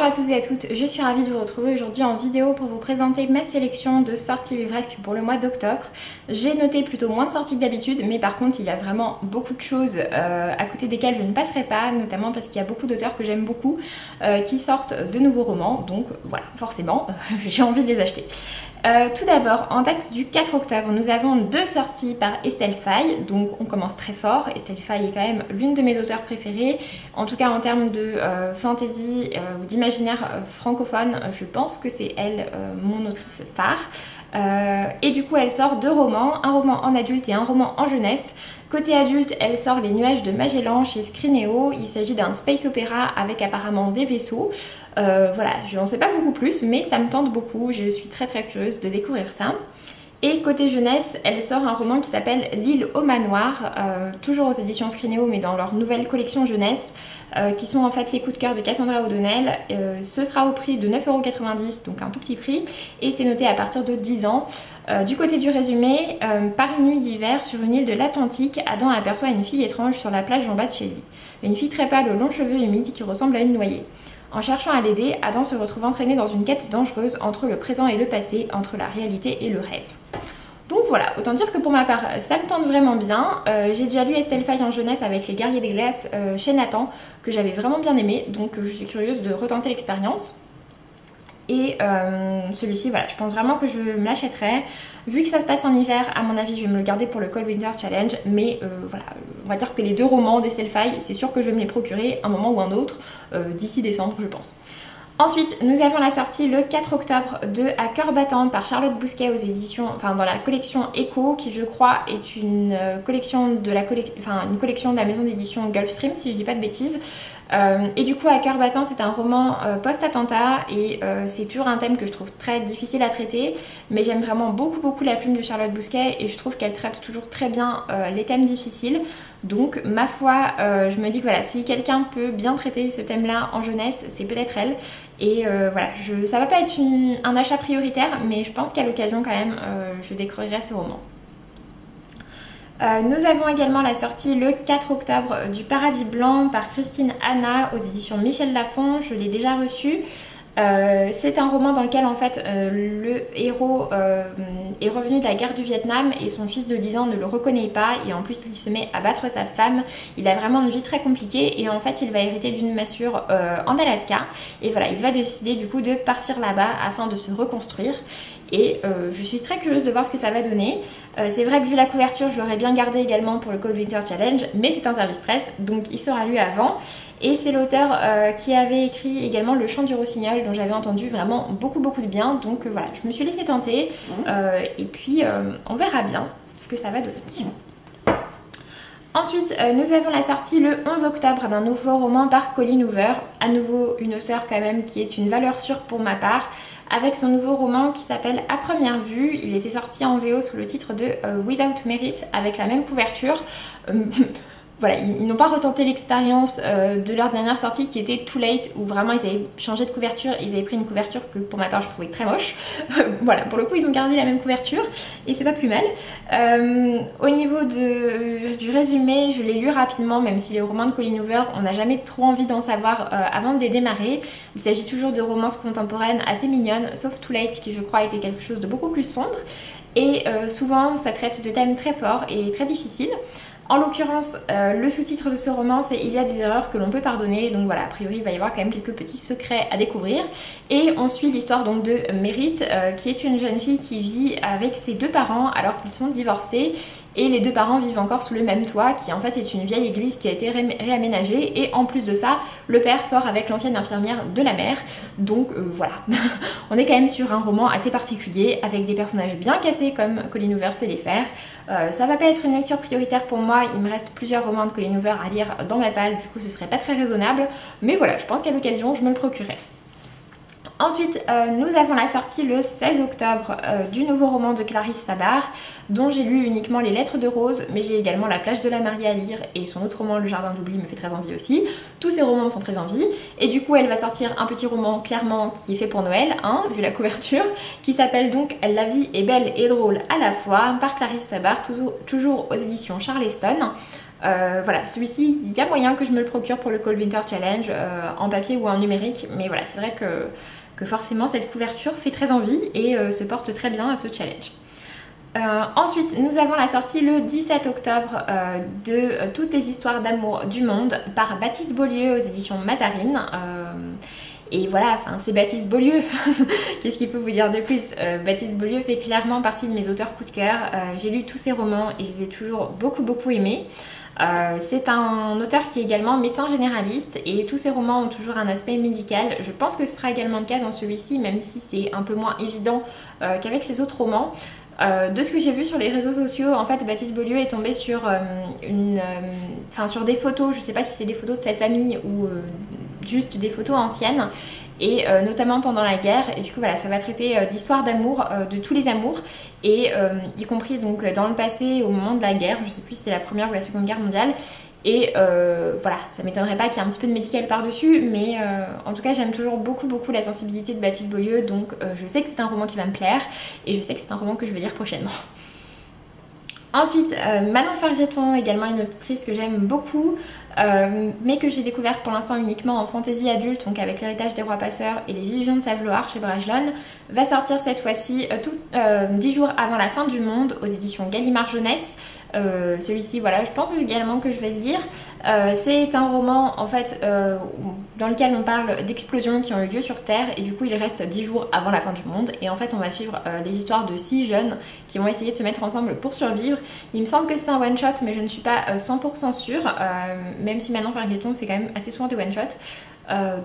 à tous et à toutes, je suis ravie de vous retrouver aujourd'hui en vidéo pour vous présenter ma sélection de sorties livresques pour le mois d'octobre. J'ai noté plutôt moins de sorties que d'habitude, mais par contre il y a vraiment beaucoup de choses à côté desquelles je ne passerai pas, notamment parce qu'il y a beaucoup d'auteurs que j'aime beaucoup qui sortent de nouveaux romans, donc voilà, forcément j'ai envie de les acheter. Tout d'abord, en date du 4 octobre, nous avons deux sorties par Estelle Faye, donc on commence très fort. Estelle Faye est quand même l'une de mes auteurs préférées, en tout cas en termes de fantasy ou d'imaginaire francophone, je pense que c'est elle mon autrice phare. Et du coup elle sort deux romans, un roman en adulte et un roman en jeunesse. Côté adulte, elle sort Les Nuages de Magellan chez Scrinéo. Il s'agit d'un space opéra avec apparemment des vaisseaux. Voilà, je n'en sais pas beaucoup plus, mais ça me tente beaucoup. Je suis très curieuse de découvrir ça. Et côté jeunesse, elle sort un roman qui s'appelle L'île au manoir, toujours aux éditions Scrinéo, mais dans leur nouvelle collection jeunesse, qui sont en fait les coups de cœur de Cassandra O'Donnell. Ce sera au prix de 9,90 €, donc un tout petit prix, et c'est noté à partir de 10 ans. Du côté du résumé, par une nuit d'hiver sur une île de l'Atlantique, Adam aperçoit une fille étrange sur la plage en bas de chez lui. Une fille très pâle aux longs cheveux humides qui ressemble à une noyée. En cherchant à l'aider, Adam se retrouve entraîné dans une quête dangereuse entre le présent et le passé, entre la réalité et le rêve. Donc voilà, autant dire que pour ma part, ça me tente vraiment bien. J'ai déjà lu Estelle Faye en jeunesse avec Les Guerriers des Glaces chez Nathan, que j'avais vraiment bien aimé, donc je suis curieuse de retenter l'expérience. Et celui-ci, voilà, je pense vraiment que je me l'achèterai. Vu que ça se passe en hiver, à mon avis, je vais me le garder pour le Cold Winter Challenge. Mais voilà, on va dire que les deux romans d'Estelle Faye, c'est sûr que je vais me les procurer un moment ou un autre, d'ici décembre, je pense. Ensuite, nous avons la sortie le 4 octobre de À cœur battant par Charlotte Bousquet aux éditions, enfin dans la collection Echo, qui je crois est une collection de une collection de la maison d'édition Gulfstream, si je dis pas de bêtises. Et du coup, À cœur battant, c'est un roman post-attentat et c'est toujours un thème que je trouve très difficile à traiter, mais j'aime vraiment beaucoup la plume de Charlotte Bousquet et je trouve qu'elle traite toujours très bien les thèmes difficiles. Donc ma foi, je me dis que voilà, si quelqu'un peut bien traiter ce thème-là en jeunesse, c'est peut-être elle. Et voilà, ça va pas être un achat prioritaire, mais je pense qu'à l'occasion quand même, je découvrirai ce roman. Nous avons également la sortie le 4 octobre du Paradis Blanc par Christine Hanna aux éditions Michel Lafon. Je l'ai déjà reçu. C'est un roman dans lequel en fait le héros est revenu de la guerre du Vietnam et son fils de 10 ans ne le reconnaît pas et en plus il se met à battre sa femme. Il a vraiment une vie très compliquée et en fait il va hériter d'une massure en Alaska et voilà, il va décider du coup de partir là-bas afin de se reconstruire. Et je suis très curieuse de voir ce que ça va donner. C'est vrai que vu la couverture, je l'aurais bien gardé également pour le Cold Winter Challenge, mais c'est un service presse, donc il sera lu avant. Et c'est l'auteur qui avait écrit également Le Chant du Rossignol, dont j'avais entendu vraiment beaucoup de bien. Donc voilà, je me suis laissée tenter, et puis on verra bien ce que ça va donner. Ensuite, nous avons la sortie le 11 octobre d'un nouveau roman par Colleen Hoover, à nouveau une auteure quand même qui est une valeur sûre pour ma part, avec son nouveau roman qui s'appelle À première vue. Il était sorti en VO sous le titre de Without Merit, avec la même couverture. Voilà, ils n'ont pas retenté l'expérience de leur dernière sortie qui était Too Late, où vraiment ils avaient changé de couverture, ils avaient pris une couverture que pour ma part je trouvais très moche. Voilà, pour le coup ils ont gardé la même couverture et c'est pas plus mal. Au niveau du résumé, je l'ai lu rapidement, même si les romans de Colleen Hoover, on n'a jamais trop envie d'en savoir avant de les démarrer. Il s'agit toujours de romances contemporaines assez mignonnes, sauf Too Late qui je crois était quelque chose de beaucoup plus sombre. Et souvent ça traite de thèmes très forts et très difficiles. En l'occurrence, le sous-titre de ce roman, c'est Il y a des erreurs que l'on peut pardonner. Donc voilà, a priori, il va y avoir quand même quelques petits secrets à découvrir. Et on suit l'histoire donc de Merit, qui est une jeune fille qui vit avec ses deux parents alors qu'ils sont divorcés. Et les deux parents vivent encore sous le même toit, qui en fait est une vieille église qui a été réaménagée. Et en plus de ça, le père sort avec l'ancienne infirmière de la mère. Donc voilà, on est quand même sur un roman assez particulier, avec des personnages bien cassés comme Colleen Hoover sait les faire. Ça va pas être une lecture prioritaire pour moi, il me reste plusieurs romans de Colleen Hoover à lire dans ma palle, du coup ce serait pas très raisonnable. Mais voilà, je pense qu'à l'occasion, je me le procurerai. Ensuite, nous avons la sortie le 16 octobre du nouveau roman de Clarisse Sabar, dont j'ai lu uniquement Les Lettres de Rose, mais j'ai également La Plage de la Mariée à lire et son autre roman Le Jardin d'Oubli me fait très envie aussi. Tous ces romans me font très envie et du coup elle va sortir un petit roman clairement qui est fait pour Noël, hein, vu la couverture, qui s'appelle donc La vie est belle et drôle à la fois par Clarisse Sabar, toujours aux éditions Charleston. Voilà, celui-ci, il y a moyen que je me le procure pour le Cold Winter Challenge en papier ou en numérique, mais voilà, c'est vrai que forcément cette couverture fait très envie et se porte très bien à ce challenge. Ensuite, nous avons la sortie le 17 octobre de Toutes les histoires d'amour du monde par Baptiste Beaulieu aux éditions Mazarine. Et voilà, enfin, c'est Baptiste Beaulieu. Qu'est-ce qu'il faut vous dire de plus? Baptiste Beaulieu fait clairement partie de mes auteurs coup de cœur. J'ai lu tous ses romans et je les ai toujours beaucoup aimés. C'est un auteur qui est également médecin généraliste et tous ses romans ont toujours un aspect médical. Je pense que ce sera également le cas dans celui-ci, même si c'est un peu moins évident qu'avec ses autres romans. De ce que j'ai vu sur les réseaux sociaux, en fait, Baptiste Beaulieu est tombé sur, sur des photos, je ne sais pas si c'est des photos de sa famille ou juste des photos anciennes, et notamment pendant la guerre. Et du coup, voilà, ça va traiter d'histoires d'amour, de tous les amours, et y compris donc dans le passé, au moment de la guerre, je ne sais plus si c'était la Première ou la Seconde Guerre mondiale. Et voilà, ça m'étonnerait pas qu'il y ait un petit peu de médical par-dessus, mais en tout cas j'aime toujours beaucoup la sensibilité de Baptiste Beaulieu, donc je sais que c'est un roman qui va me plaire, et je sais que c'est un roman que je vais lire prochainement. Ensuite, Manon Fargeton, également une autrice que j'aime beaucoup, mais que j'ai découvert pour l'instant uniquement en fantasy adulte, donc avec L'héritage des rois passeurs et Les illusions de Saveloire chez Brajlon, va sortir cette fois-ci 10 jours avant la fin du monde aux éditions Gallimard Jeunesse. Celui-ci, voilà, je pense également que je vais le lire. C'est un roman en fait dans lequel on parle d'explosions qui ont eu lieu sur Terre et du coup il reste 10 jours avant la fin du monde et en fait on va suivre les histoires de 6 jeunes qui vont essayer de se mettre ensemble pour survivre. Il me semble que c'est un one shot mais je ne suis pas 100% sûre, même si Manon Fargeton fait quand même assez souvent des one shots.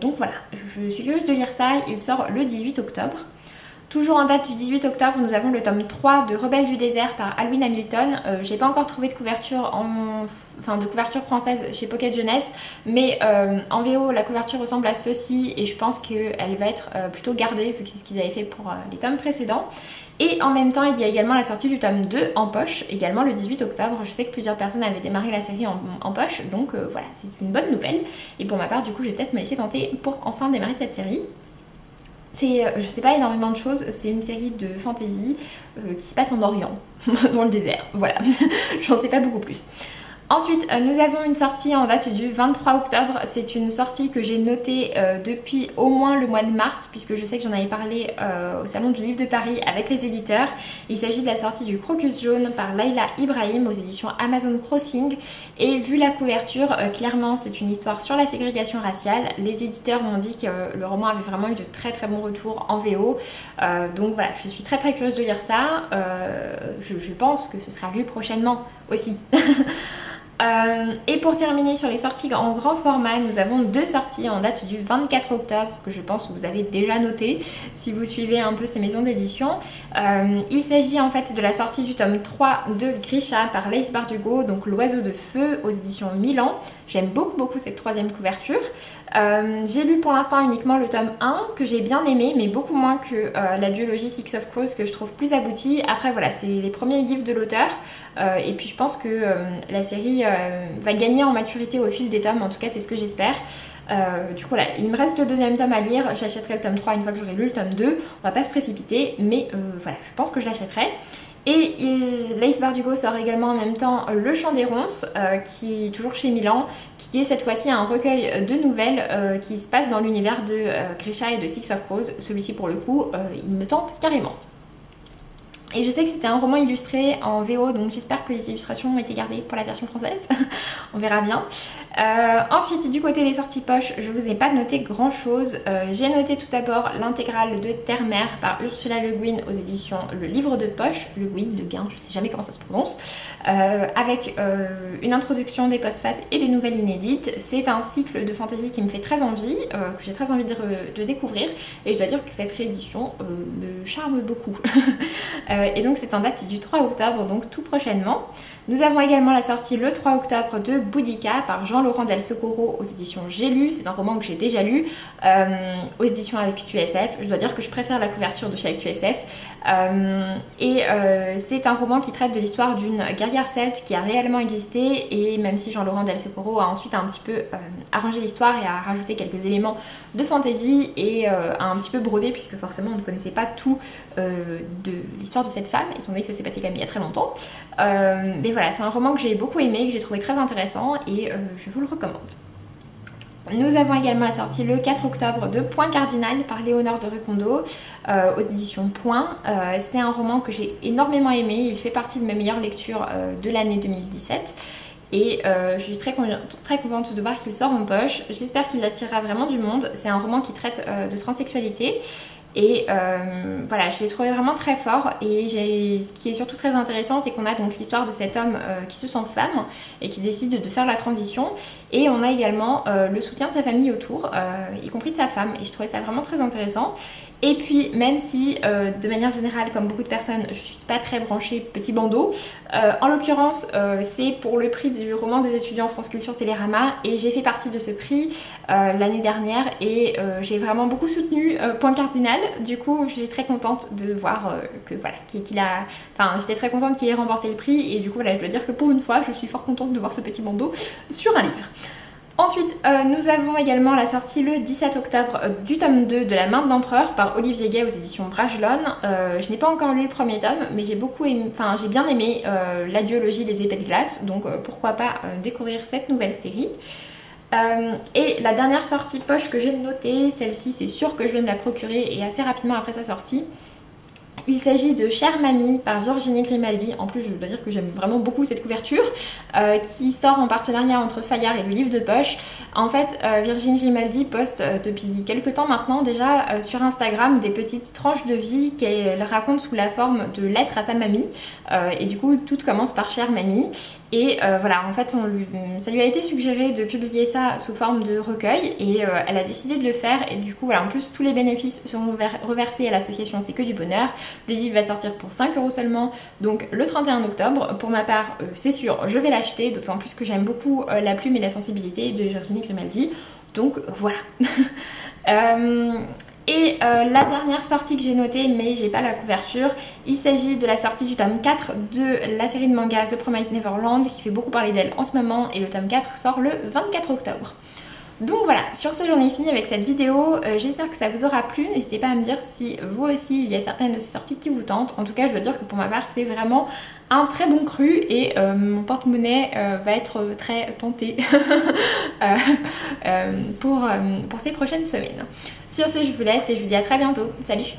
Donc voilà, je suis curieuse de lire ça. Il sort le 18 octobre. Toujours en date du 18 octobre, nous avons le tome 3 de Rebelles du désert par Alwyn Hamilton. J'ai pas encore trouvé de couverture française chez Pocket Jeunesse, mais en VO la couverture ressemble à ceci et je pense qu'elle va être plutôt gardée vu que c'est ce qu'ils avaient fait pour les tomes précédents. Et en même temps, il y a également la sortie du tome 2 en poche, également le 18 octobre. Je sais que plusieurs personnes avaient démarré la série en poche, donc voilà, c'est une bonne nouvelle. Et pour ma part, du coup, je vais peut-être me laisser tenter pour enfin démarrer cette série. C'est, je sais pas énormément de choses, c'est une série de fantasy qui se passe en Orient, dans le désert, voilà, j'en sais pas beaucoup plus. Ensuite, nous avons une sortie en date du 23 octobre. C'est une sortie que j'ai notée depuis au moins le mois de mars, puisque je sais que j'en avais parlé au Salon du Livre de Paris avec les éditeurs. Il s'agit de la sortie du Crocus jaune par Laïla Ibrahim aux éditions Amazon Crossing. Et vu la couverture, clairement c'est une histoire sur la ségrégation raciale. Les éditeurs m'ont dit que le roman avait vraiment eu de très bons retours en VO. Donc voilà, je suis très curieuse de lire ça. Je pense que ce sera lu prochainement aussi. Et pour terminer sur les sorties en grand format, nous avons 2 sorties en date du 24 octobre que je pense que vous avez déjà notées si vous suivez un peu ces maisons d'édition. Il s'agit en fait de la sortie du tome 3 de Grisha par Laïs Bardugo, donc L'oiseau de feu aux éditions Milan. J'aime beaucoup cette 3e couverture. J'ai lu pour l'instant uniquement le tome 1 que j'ai bien aimé, mais beaucoup moins que la duologie Six of Crows que je trouve plus aboutie. Après voilà, c'est les premiers livres de l'auteur et puis je pense que la série va gagner en maturité au fil des tomes, en tout cas c'est ce que j'espère. Du coup voilà, il me reste le 2e tome à lire, j'achèterai le tome 3 une fois que j'aurai lu le tome 2, on va pas se précipiter, mais voilà, je pense que je l'achèterai. Et Laïs Bardugo sort également en même temps Le Chant des Ronces, qui est toujours chez Milan, qui est cette fois-ci un recueil de nouvelles qui se passe dans l'univers de Grisha et de Six of Crows. Celui-ci pour le coup, il me tente carrément. Et je sais que c'était un roman illustré en VO, donc j'espère que les illustrations ont été gardées pour la version française. On verra bien. Ensuite, du côté des sorties poche, je vous ai pas noté grand chose. J'ai noté tout d'abord l'intégrale de Terre-Mère par Ursula Le Guin aux éditions Le Livre de Poche. Le Guin, Le Guin, je sais jamais comment ça se prononce. Avec une introduction, des postfaces et des nouvelles inédites. C'est un cycle de fantasy qui me fait très envie, que j'ai très envie de découvrir. Et je dois dire que cette réédition me charme beaucoup. Et donc c'est en date du 3 octobre, donc tout prochainement. Nous avons également la sortie le 3 octobre de Boudica par Jean-Laurent Del Socorro aux éditions J'ai lu. C'est un roman que j'ai déjà lu aux éditions ActuSF. Je dois dire que je préfère la couverture de chez ActuSF. C'est un roman qui traite de l'histoire d'une guerrière celte qui a réellement existé, et même si Jean-Laurent Del Socorro a ensuite un petit peu arrangé l'histoire et a rajouté quelques éléments de fantasy et a un petit peu brodé, puisque forcément on ne connaissait pas tout de l'histoire de cette femme, étant donné que ça s'est passé quand même il y a très longtemps. Mais Mais voilà, c'est un roman que j'ai beaucoup aimé, que j'ai trouvé très intéressant et je vous le recommande. Nous avons également la sortie le 4 octobre de Point Cardinal par Léonore de Rucondo aux éditions Point. C'est un roman que j'ai énormément aimé, il fait partie de mes meilleures lectures de l'année 2017. Et je suis très contente de voir qu'il sort en poche. J'espère qu'il attirera vraiment du monde. C'est un roman qui traite de transsexualité. Et voilà, je l'ai trouvé vraiment très fort. Et ce qui est surtout très intéressant, c'est qu'on a donc l'histoire de cet homme qui se sent femme et qui décide de faire la transition. Et on a également le soutien de sa famille autour, y compris de sa femme. Et je trouvais ça vraiment très intéressant. Et puis, même si de manière générale, comme beaucoup de personnes, je suis pas très branchée petit bandeau, en l'occurrence, c'est pour le prix du roman des étudiants France Culture Télérama et j'ai fait partie de ce prix l'année dernière et j'ai vraiment beaucoup soutenu Point Cardinal. Du coup, je suis très contente de voir que voilà, qu'il a... Enfin, j'étais très contente qu'il ait remporté le prix et du coup, voilà, je dois dire que pour une fois, je suis fort contente de voir ce petit bandeau sur un livre. Ensuite, nous avons également la sortie le 17 octobre du tome 2 de La Main de l'Empereur par Olivier Gay aux éditions Bragelonne. Je n'ai pas encore lu le premier tome, mais j'ai bien aimé la duologie des épées de glace, donc pourquoi pas découvrir cette nouvelle série. Et la dernière sortie poche que j'ai notée, celle-ci c'est sûr que je vais me la procurer et assez rapidement après sa sortie. Il s'agit de Chère Mamie par Virginie Grimaldi. En plus, je dois dire que j'aime vraiment beaucoup cette couverture qui sort en partenariat entre Fayard et le livre de poche. En fait, Virginie Grimaldi poste depuis quelques temps maintenant déjà sur Instagram des petites tranches de vie qu'elle raconte sous la forme de lettres à sa mamie. Et du coup, tout commence par Chère Mamie. Et voilà, en fait, ça lui a été suggéré de publier ça sous forme de recueil et elle a décidé de le faire. Et du coup, voilà, en plus, tous les bénéfices seront reversés à l'association C'est que du bonheur. Le livre va sortir pour 5 € seulement, donc le 31 octobre. Pour ma part, c'est sûr, je vais l'acheter, d'autant plus que j'aime beaucoup la plume et la sensibilité de Virginie Grimaldi. Donc voilà. Et la dernière sortie que j'ai notée, mais j'ai pas la couverture, il s'agit de la sortie du tome 4 de la série de manga The Promised Neverland qui fait beaucoup parler d'elle en ce moment et le tome 4 sort le 24 octobre. Donc voilà, sur ce j'en ai fini avec cette vidéo, j'espère que ça vous aura plu, n'hésitez pas à me dire si vous aussi il y a certaines de ces sorties qui vous tentent. En tout cas je dois dire que pour ma part c'est vraiment un très bon cru et mon porte-monnaie va être très tenté pour ces prochaines semaines. Sur ce je vous laisse et je vous dis à très bientôt, salut!